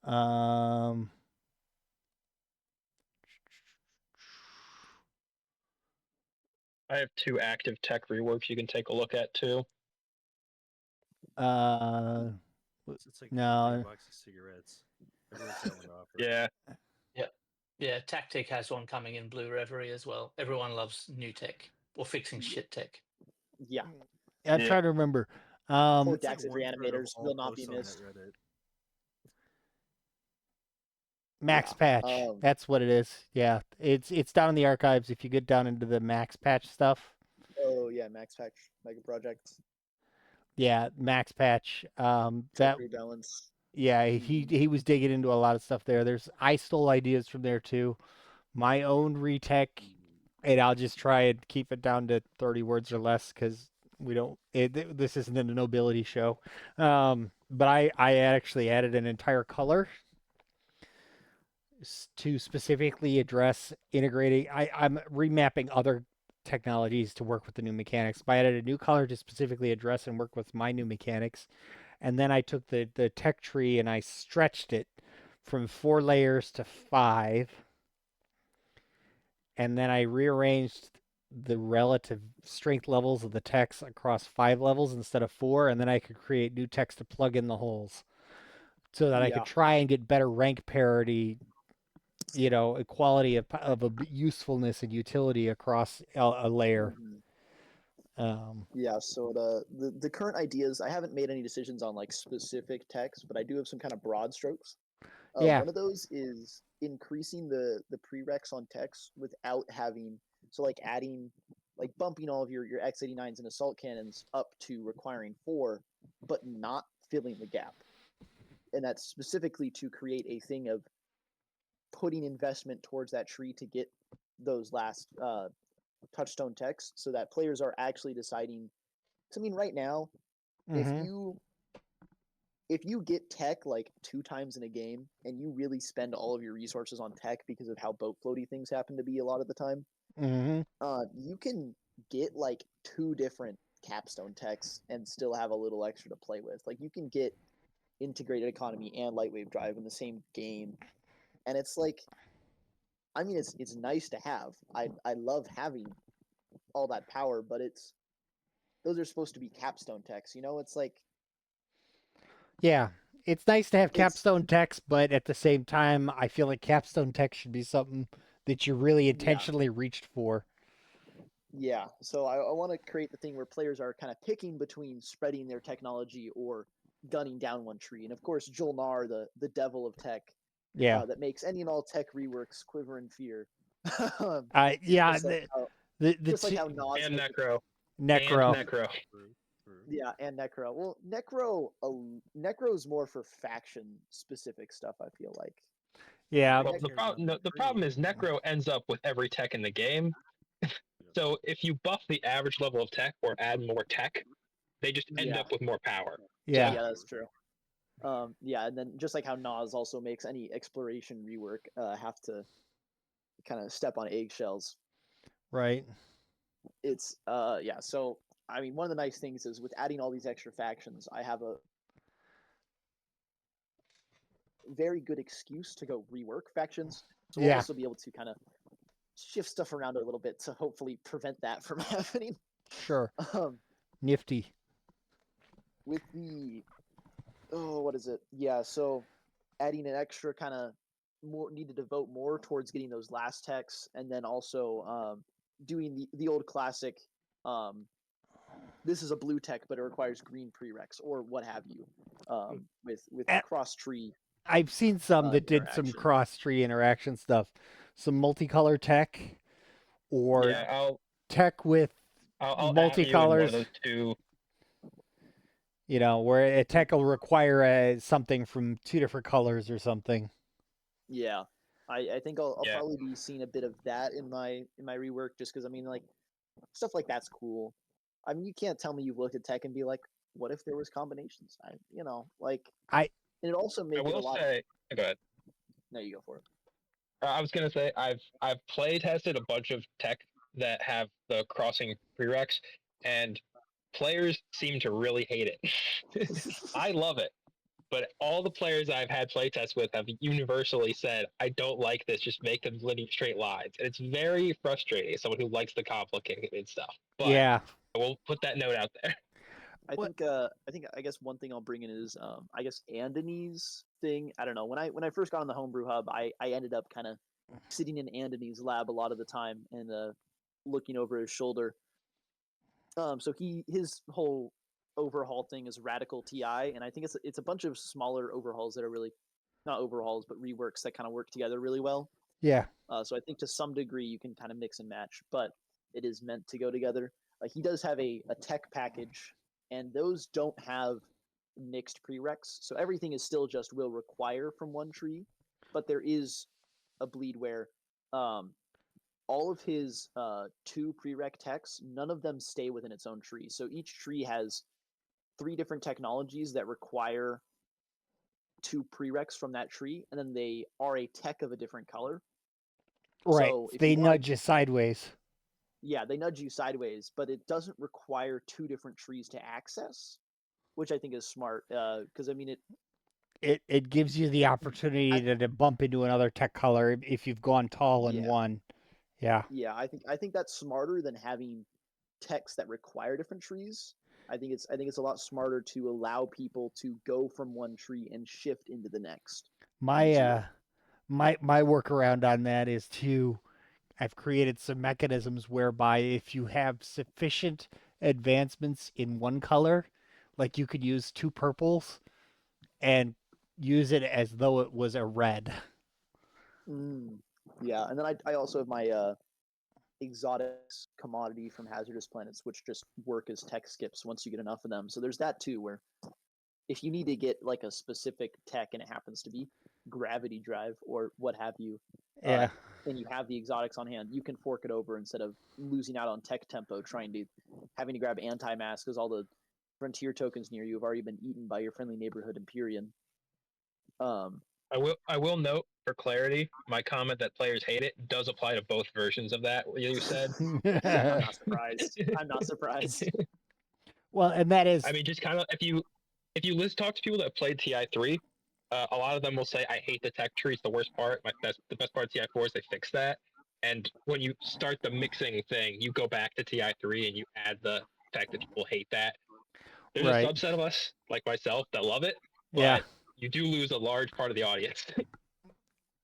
I have 2 active tech reworks you can take a look at too. It's like No. big box of cigarettes. Everyone's got one to offer. Yeah. Yeah, Tactic has one coming in Blue Reverie as well. Everyone loves new tech or fixing shit tech. Yeah. I'm Yeah. trying to remember. Or It's like Daxid 1/3 of Reanimators all will not be posts on missed. that Reddit. Max Yeah, Patch. That's what it is. Yeah, it's down in the archives. If you get down into the Max Patch stuff. Oh yeah, Max Patch Mega Project. Yeah, Max Patch. That Tech rebalance. yeah, he was digging into a lot of stuff there. I stole ideas from there too. My own retech, and I'll just try and keep it down to 30 words or less because we don't. This isn't a nobility show. But I actually added an entire color to specifically address integrating. I'm remapping other technologies to work with the new mechanics. But I added a new color to specifically address and work with my new mechanics. And then I took the tech tree and I stretched it from 4 layers to 5, and then I rearranged the relative strength levels of the text across 5 levels instead of 4, and then I could create new text to plug in the holes so that I Yeah. could try and get better rank parity, equality of usefulness and utility across a layer. Mhm. Um, Yeah, so the current ideas, I haven't made any decisions on like specific text, but I do have some kind of broad strokes. Yeah. One of those is increasing the prereqs on text without having, so like adding, like bumping all of your X89s and assault cannons up to requiring 4, but not filling the gap. And that's specifically to create a thing of putting investment towards that tree to get those last touchstone texts, so that players are actually deciding. So, I mean, right now, if mhm. you get tech like 2 times in a game and you really spend all of your resources on tech because of how boat floaty things happen to be a lot of the time, Mhm. you can get like 2 different capstone techs and still have a little extra to play with. Like you can get integrated economy and light wave drive in the same game, and it's like, I mean, it's nice to have. I love having all that power, but those are supposed to be capstone techs. It's like Yeah. It's nice to have it's capstone text, but at the same time, I feel like capstone text should be something that you really yeah. intentionally reached for. Yeah, so I want to create the thing where players are kind of picking between spreading their technology or gunning down one tree. And of course, Jolnar, the devil of tech, Yeah. that makes any and all tech reworks quiver in fear. Yeah. just like how, The just like how Nas And makes Necro. And Necro. Necro. True. True. yeah, and Necro. Well, Necro's more for faction specific stuff, I feel like. Yeah. Well, Tech the is problem on the the tree. problem is Necro ends up with every tech in the game. So if you buff the average level of tech or add more tech, they just end Yeah, up with more power. Yeah. yeah, that's true. Yeah, and then just like how Nas also makes any exploration rework have to kind of step on eggshells. Right. It's yeah, so I mean, one of the nice things is with adding all these extra factions, I have a very good excuse to go rework factions. So we'll Yeah. also be able to kind of shift stuff around a little bit to hopefully prevent that from happening. Sure. Um, Nifty. with the what is it? Yeah, so adding an extra kind of more need to devote more towards getting those last techs, and then also doing the old classic. This is a blue tech, but it requires green prereqs or what have you. With Uh, cross tree I've seen some that did some interaction. cross tree interaction stuff. Some multicolor tech or Yeah, tech with I'll at you in one multicolors, of those two. where a tech will require something from 2 different colors or something. Yeah, I think I'll Yeah. probably be seeing a bit of that in my rework, just because I mean, like, stuff like that's cool. I mean, you can't tell me you've looked at tech and be like, what if there was combinations? Like, I and it also I make it a will lot. say, go ahead. No, you go for it. I was gonna say I've play tested a bunch of tech that have the crossing prereqs, and players seem to really hate it. I love it, but all the players I've had play tests with have universally said, "I don't like this. Just make them linear straight lines." And it's very frustrating as someone who likes the complicated stuff. But yeah. I will put that note out there. What- I guess one thing I'll bring in is I guess Andony's thing. I don't know. When I first got on the homebrew hub, I ended up kind of sitting in Andony's lab a lot of the time and looking over his shoulder. So his whole overhaul thing is Radical TI, and I think it's a bunch of smaller overhauls that are really not overhauls but reworks that kind of work together really well. Yeah. So I think to some degree you can kind of mix and match, but it is meant to go together. He does have a tech package, and those don't have mixed prereqs, so everything is still just will require from one tree, but there is a bleed where all of his 2 prereq techs, none of them stay within its own tree. So each tree has 3 different technologies that require 2 prereqs from that tree, and then they are a tech of a different color. Right. So if They you want, nudge you sideways. yeah, they nudge you sideways, but it doesn't require 2 different trees to access, which I think is smart. Because I mean, it gives you the opportunity to bump into another tech color if you've gone tall in Yeah. one. Yeah. Yeah, I think that's smarter than having texts that require different trees. I think it's a lot smarter to allow people to go from one tree and shift into the next. My easier. my workaround on that is to I've created some mechanisms whereby if you have sufficient advancements in one color, like you could use two purples and use it as though it was a red. Mm, yeah, and then I also have my exotics commodity from Hazardous Planets, which just work as tech skips once you get enough of them. So there's that too, where if you need to get like a specific tech and it happens to be gravity drive or what have you, Yeah. and you have the exotics on hand, you can fork it over instead of losing out on tech tempo trying to having to grab anti-mass because all the frontier tokens near you have already been eaten by your friendly neighborhood Empyrean. I will note for clarity, my comment that players hate it does apply to both versions of that you said. I'm not surprised. I'm not surprised. Well, and that is I mean, just kind of if you talk to people that played TI3, a lot of them will say, "I hate the tech tree; it's the worst part. The best part of TI4 is they fixed that." And when you start the mixing thing, you go back to TI3 and you add the fact that people hate that. There's right. a subset of us, like myself, that love it, Yeah. but you do lose a large part of the audience.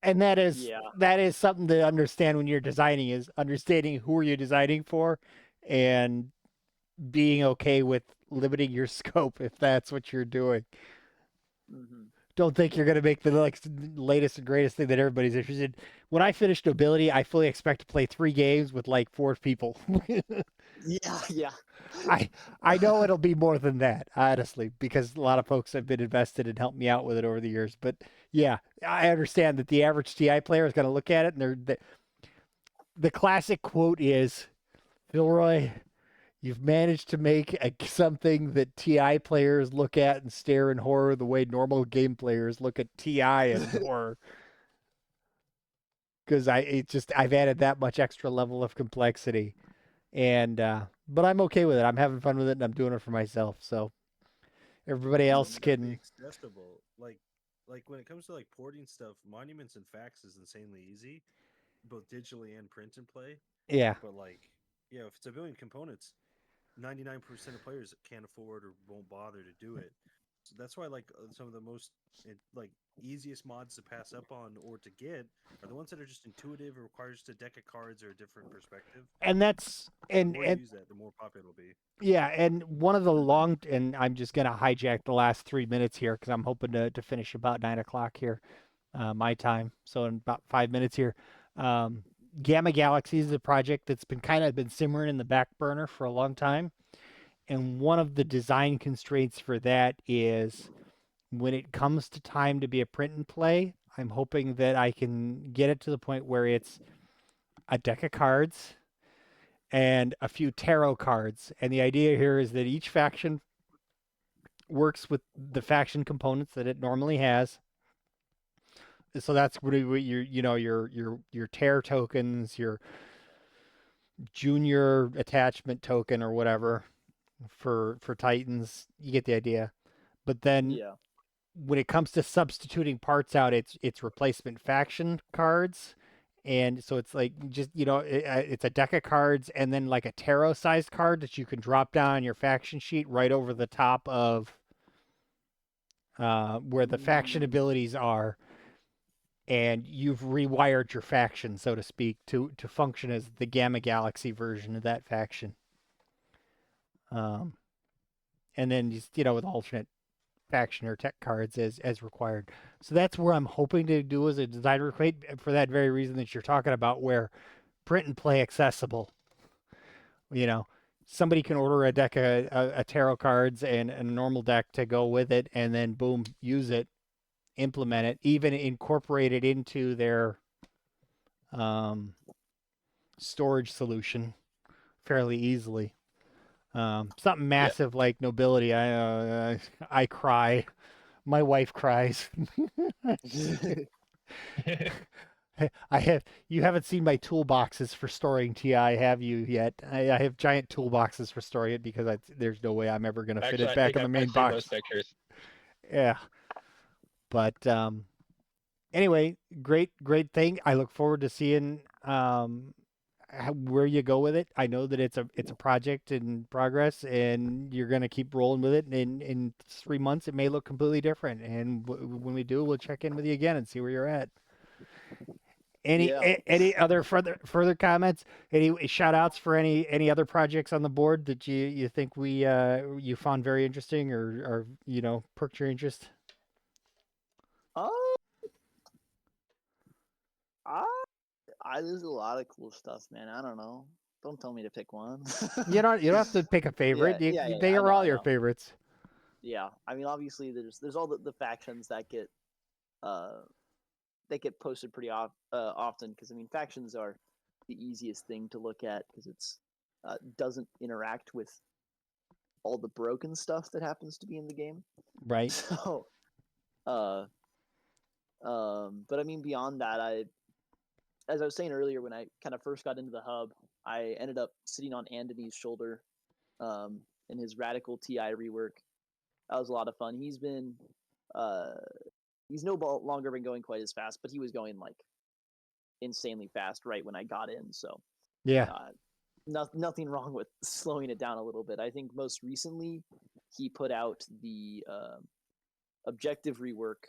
And Yeah. that is something to understand when you're designing is understanding who are you designing for and being okay with limiting your scope if that's what you're doing. Hmm. Don't think you're going to make the like latest and greatest thing that everybody's interested. When I finish Nobility, I fully expect to play 3 games with like 4 people. Yeah, yeah. I know it'll be more than that, honestly, because a lot of folks have been invested and helped me out with it over the years. But yeah, I understand that the average TI player is going to look at it and the classic quote is, "Philroy, you've managed to make something that TI players look at and stare in horror the way normal game players look at TI in horror." Because I've added that much extra level of complexity, and but I'm okay with it. I'm having fun with it, and I'm doing it for myself. So everybody Also, else it's gotta be can, accessible. Like when it comes to like porting stuff, monuments and facts is insanely easy, both digitally and print and play. yeah. But like, yeah, if it's a billion components, 99% of players can't afford or won't bother to do it. So that's why like some of the most like easiest mods to pass up on or to get are the ones that are just intuitive or require just a deck of cards or a different perspective. And that's The more you and use that, the more popular it'll be. yeah, and one of the long and I'm just gonna hijack the last 3 minutes here because I'm hoping to finish about 9 o'clock here, my time. So in about 5 minutes here, um, Gamma Galaxies is a project that's been simmering in the back burner for a long time, and one of the design constraints for that is when it comes to time to be a print and play. I'm hoping that I can get it to the point where it's a deck of cards and a few tarot cards. And the idea here is that each faction works with the faction components that it normally has. So that's what your your tear tokens, your junior attachment token or whatever for Titans. You get the idea. But then Yeah. when it comes to substituting parts out, it's replacement faction cards. And so it's like just it's a deck of cards and then like a tarot sized card that you can drop down on your faction sheet right over the top of where the faction Mm. abilities are, and you've rewired your faction, so to speak, to function as the Gamma Galaxy version of that faction. And then just with alternate faction or tech cards as required. So that's where I'm hoping to do as a designer equate for that very reason that you're talking about, where print and play accessible. Somebody can order a deck of a tarot cards and a normal deck to go with it, and then boom, use it, implement it, even incorporate it into their storage solution fairly easily. Something massive like Nobility, I cry. My wife cries. You haven't seen my toolboxes for storing TI, have you yet? I have giant toolboxes for storing it because there's no way I'm ever gonna fit Actually, it I back think in the I've main seen box. those pictures. Yeah, But anyway, great thing. I look forward to seeing where you go with it. I know that it's a project in progress, and you're gonna keep rolling with it. And in 3 months, it may look completely different. And when we do, we'll check in with you again and see where you're at. Yeah. Any other further comments? Any shout outs for any other projects on the board that you think we you found very interesting or perked your interest? Uh, I, there's a lot of cool stuff, man. I don't know. Don't tell me to pick one. You don't have to pick a favorite. They I are know, all I your know. favorites. Yeah, I mean, obviously, there's all the factions that get posted pretty often because I mean, factions are the easiest thing to look at because it's doesn't interact with all the broken stuff that happens to be in the game. Right. So, but I mean, beyond that, as I was saying earlier, when I kind of first got into the hub, I ended up sitting on Andony's shoulder in his Radical TI rework. That was a lot of fun. He's been, he's no longer been going quite as fast, but he was going like insanely fast right when I got in. So Yeah. nothing wrong with slowing it down a little bit. I think most recently he put out the objective rework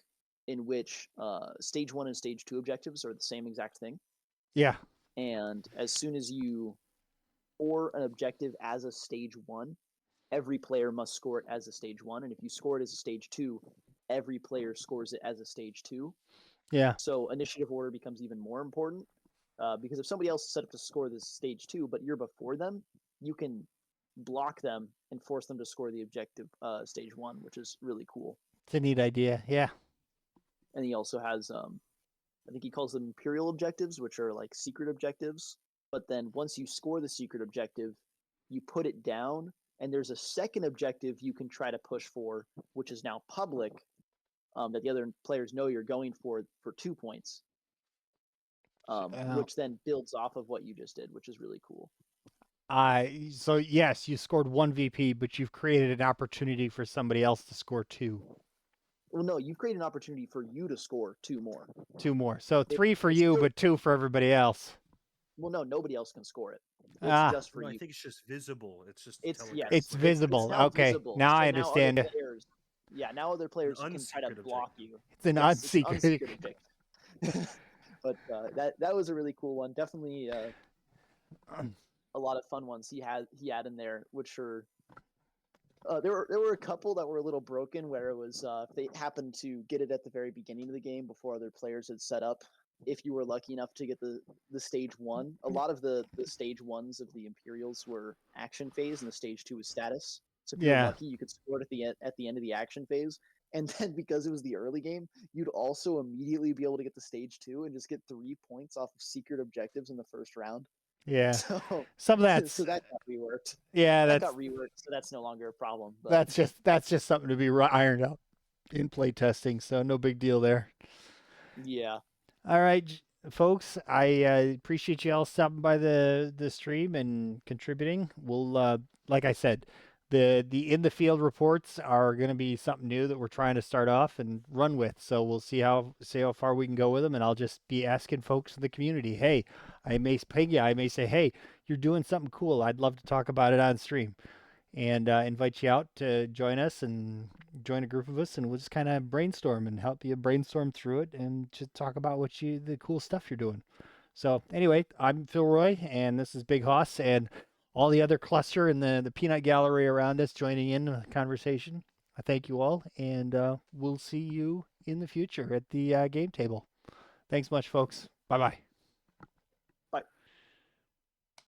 in which stage 1 and stage 2 objectives are the same exact thing. Yeah. And as soon as you score an objective as a stage 1, every player must score it as a stage 1. And if you score it as a stage 2, every player scores it as a stage 2. Yeah. So initiative order becomes even more important because if somebody else is set up to score this stage 2, but you're before them, you can block them and force them to score the objective stage 1, which is really cool. It's a neat idea. Yeah. And he also has, I think he calls them Imperial objectives, which are like secret objectives. But then once you score the secret objective, you put it down, and there's a second objective you can try to push for, which is now public, that the other players know you're going for 2 points, which then builds off of what you just did, which is really cool. So yes, you scored 1 VP, but you've created an opportunity for somebody else to score 2. Well, no, you've created an opportunity for you to score 2 more. 2 more. So 3 for you, but 2 for everybody else. Well, no, nobody else can score it. It's just for No, you. I think it's just visible. It's just It's visible. now Okay, visible. now So I understand. Now other players, now other players can try to block you. It's an unsecret. It's an unsecret objective. But that was a really cool one. Definitely a lot of fun ones he had in there, which are there were a couple that were a little broken where it was if they happened to get it at the very beginning of the game before other players had set up. If you were lucky enough to get the stage 1, a lot of the stage 1s of the Imperials were action phase, and the stage 2 was status. So if you were lucky, you could score it at the end of the action phase. And then because it was the early game, you'd also immediately be able to get the stage 2 and just get 3 points off of secret objectives in the first round. Yeah. So some of that. So that got reworked. Yeah, that got reworked. So that's no longer a problem. But that's just something to be ironed out in play testing. So no big deal there. Yeah. All right, folks. I appreciate you all stopping by the stream and contributing. We'll, like I said, the in the field reports are going to be something new that we're trying to start off and run with. So we'll see how far we can go with them, and I'll just be asking folks in the community. Hey, I may ping you. I may say, hey, you're doing something cool. I'd love to talk about it on stream, and invite you out to join us and join a group of us, and we'll just kind of brainstorm and help you brainstorm through it and just talk about the cool stuff you're doing. So anyway, I'm Phil Roy, and this is Big Hoss, and all the other cluster and the peanut gallery around us joining in the conversation. I thank you all, and we'll see you in the future at the game table. Thanks much, folks. Bye-bye.